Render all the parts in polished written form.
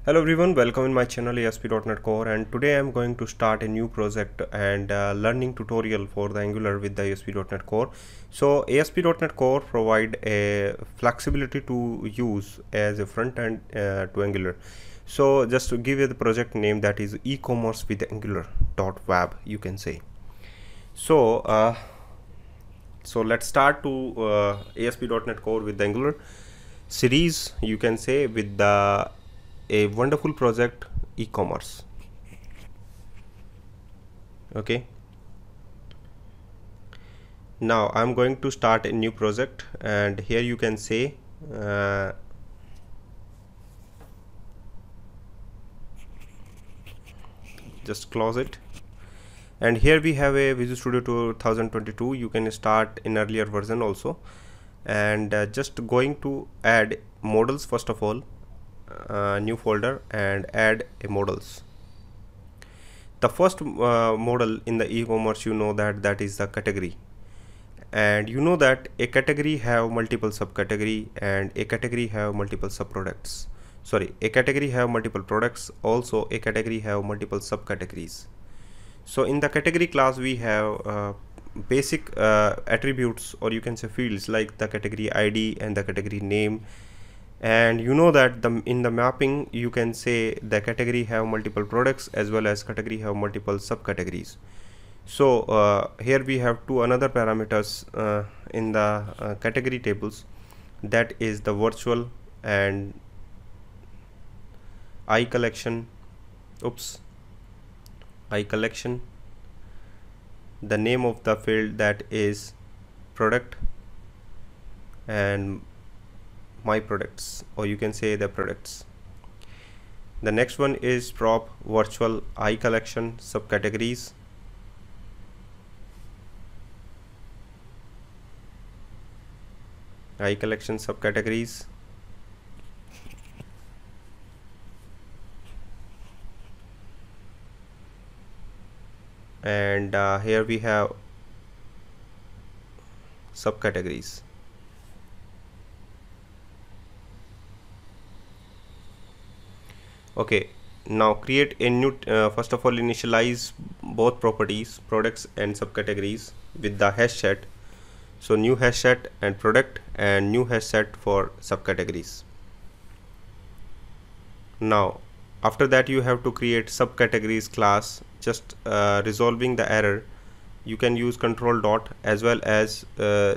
Hello everyone, welcome in my channel ASP.NET Core, and today I am going to start a new project and learning tutorial for the Angular with the ASP.NET Core. So ASP.NET Core provide a flexibility to use as a front end to Angular. So just to give you the project name, that is e-commerce with Angular.web, you can say. So let's start to ASP.NET Core with the Angular series, you can say, with the a wonderful project e-commerce. Okay, now I'm going to start a new project, and here you can say just close it, and here we have a Visual Studio 2022. You can start in earlier version also, and just going to add models. First of all, new folder and add a models. The first model in the e-commerce, you know that is the category, and you know that a category have multiple subcategory and a category have multiple subproducts. Sorry, a category have multiple products, also a category have multiple subcategories. So in the category class we have basic attributes, or you can say fields, like the category ID and the category name. And you know that in the mapping you can say the category have multiple products as well as category have multiple subcategories. So here we have two another parameters in the category tables, that is the virtual and I collection. I collection, the name of the field, that is product, and my products, or you can say the products. The next one is prop virtual I collection subcategories, I collection subcategories, and here we have subcategories. Okay, now create a new first of all initialize both properties, products and subcategories, with the hash set. So new hash set and product, and new hash set for subcategories. Now after that you have to create subcategories class. Just resolving the error, you can use control dot as well as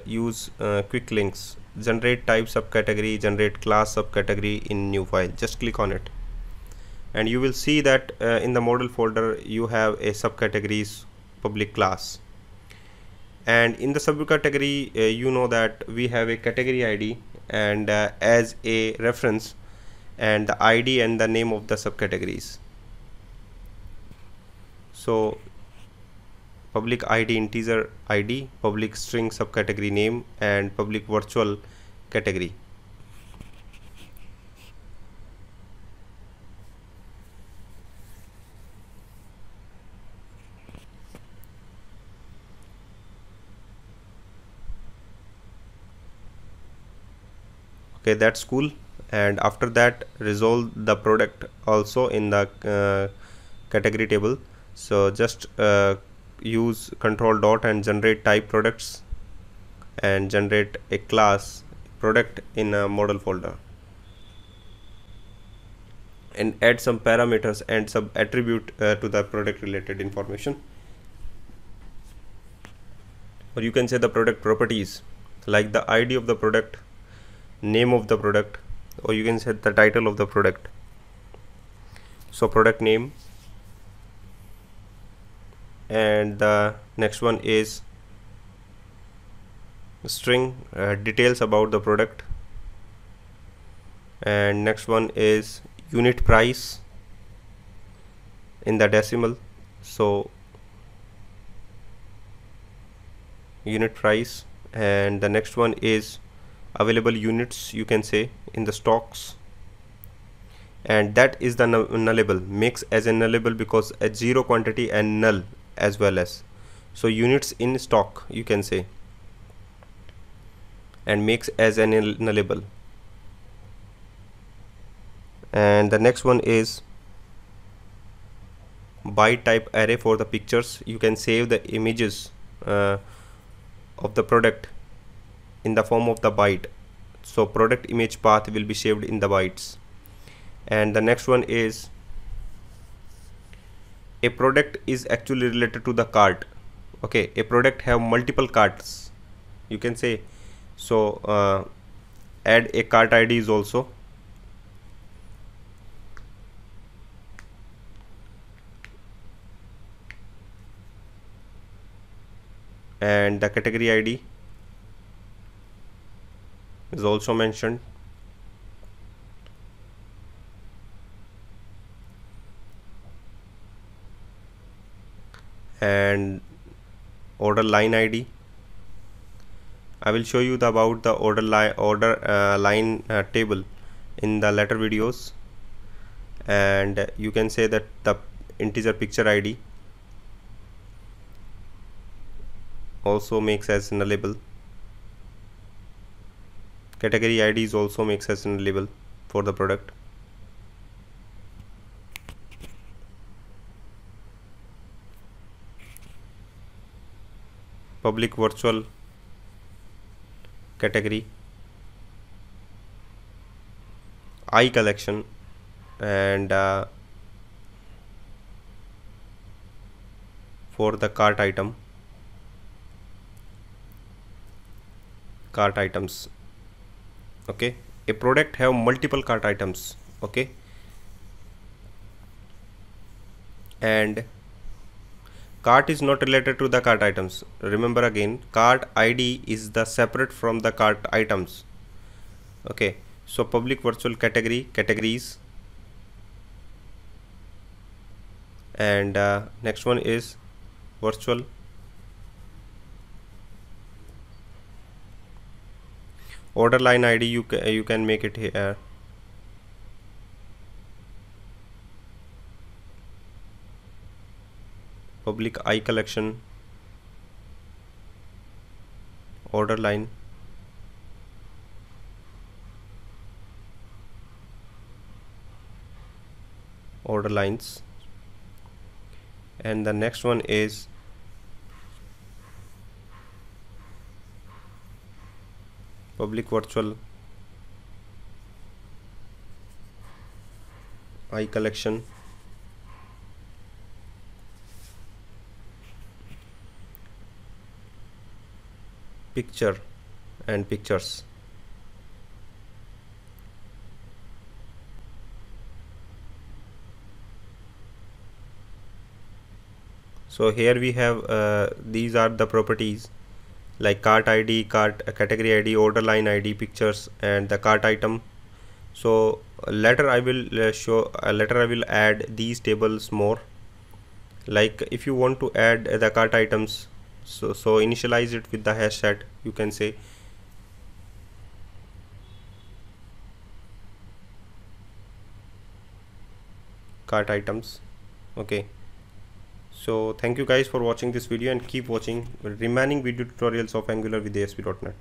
use quick links, generate type subcategory, generate class subcategory in new file. Just click on it and you will see that in the model folder you have a subcategories public class, and in the subcategory you know that we have a category ID and as a reference, and the ID and the name of the subcategories. So public ID integer ID, public string subcategory name, and public virtual category. Okay, that's cool. And after that resolve the product also in the category table. So just use control dot and generate type products and generate a class product in a model folder, and add some parameters and some attribute to the product related information, or you can say the product properties, like the ID of the product, name of the product, or you can set the title of the product. So product name, and the next one is string details about the product, and next one is unit price in the decimal. So unit price, and the next one is available units, you can say, in the stocks, and that is the nullable, makes as a nullable because a zero quantity and null as well as. So units in stock, you can say, and makes as an nullable, And the next one is byte type array for the pictures. You can save the images of the product in the form of the byte, so product image path will be saved in the bytes. And the next one is a product is actually related to the cart. Okay, a product have multiple carts, you can say. So add a cart ID is also. And the category ID is also mentioned. And order line ID, I will show you about the order line table in the later videos. And you can say that the integer picture ID also makes as nullable. Category ID is also makes as nullable for the product. Public virtual category, eye collection, and for the cart items. Okay, a product have multiple cart items. Okay, and cart is not related to the cart items. Remember again, cart ID is the separate from the cart items. Okay, so public virtual categories, and next one is virtual order line ID. You can make it here. Public eye collection order line, order lines. And the next one is public virtual eye collection picture and pictures. So here we have these are the properties like cart ID, category ID, order line ID, pictures, and the cart item. So later I will later I will add these tables more. Like if you want to add the cart items, so initialize it with the hash set. You can say cart items. Okay, so thank you guys for watching this video, and keep watching remaining video tutorials of Angular with ASP.NET.